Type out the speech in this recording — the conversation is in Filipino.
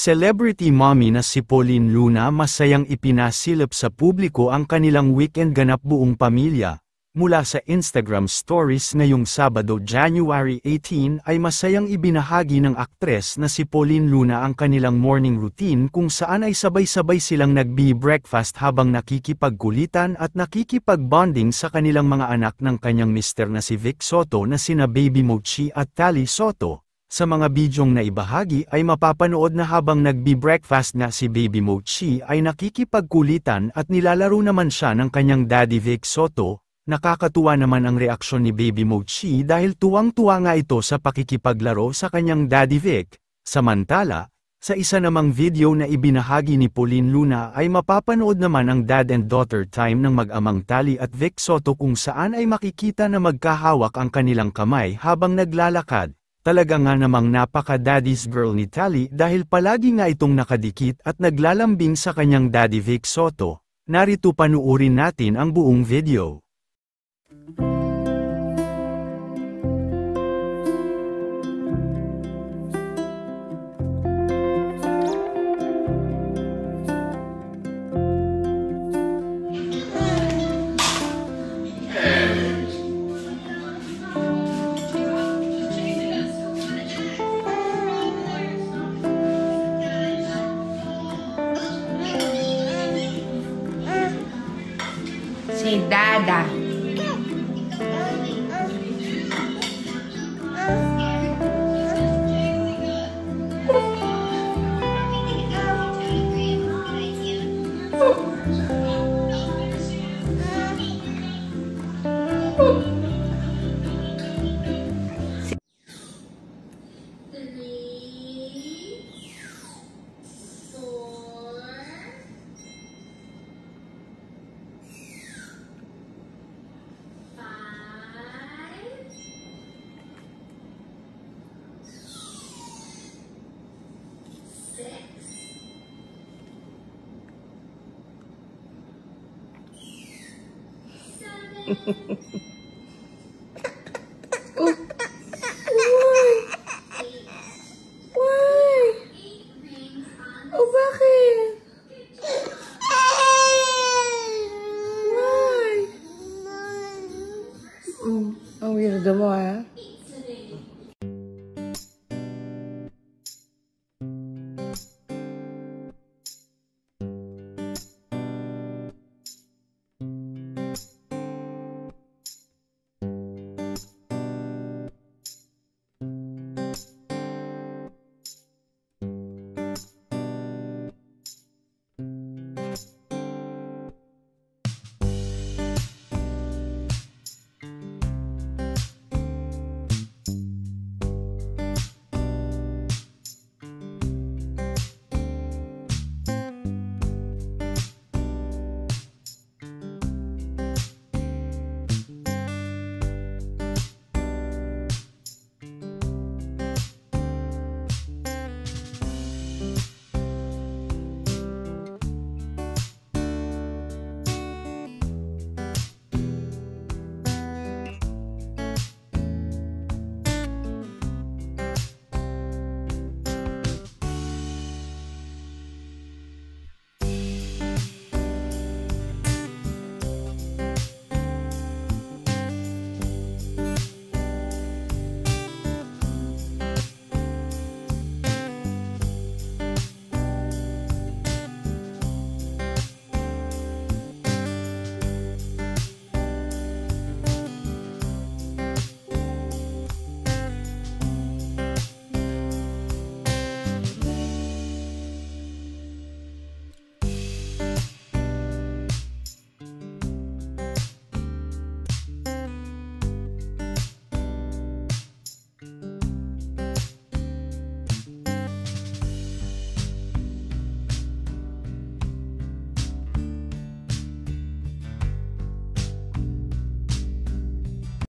Celebrity mommy na si Pauline Luna masayang ipinasilip sa publiko ang kanilang weekend ganap buong pamilya. Mula sa Instagram stories ngayong Sabado January 18 ay masayang ibinahagi ng aktres na si Pauline Luna ang kanilang morning routine kung saan ay sabay-sabay silang nagbi-breakfast habang nakikipagkulitan at nakikipag-bonding sa kanilang mga anak ng kanyang mister na si Vic Soto na sina Baby Mochi at Tally Soto. Sa mga bidyong na ibahagi ay mapapanood na habang nagbi-breakfast nga si Baby Mochi ay nakikipagkulitan at nilalaro naman siya ng kanyang daddy Vic Soto. Nakakatuwa naman ang reaksyon ni Baby Mochi dahil tuwang-tuwa nga ito sa pakikipaglaro sa kanyang daddy Vic. Samantala, sa isa namang video na ibinahagi ni Pauline Luna ay mapapanood naman ang dad and daughter time ng mag-amang Tally at Vic Soto kung saan ay makikita na magkahawak ang kanilang kamay habang naglalakad. Talaga nga namang napaka-daddy's girl ni Tally dahil palagi nga itong nakadikit at naglalambing sa kanyang daddy Vic Soto. Narito panuorin natin ang buong video. Si Dada. Oh. Why? Oh, bakit? Why? Ang weirdo mo, ha?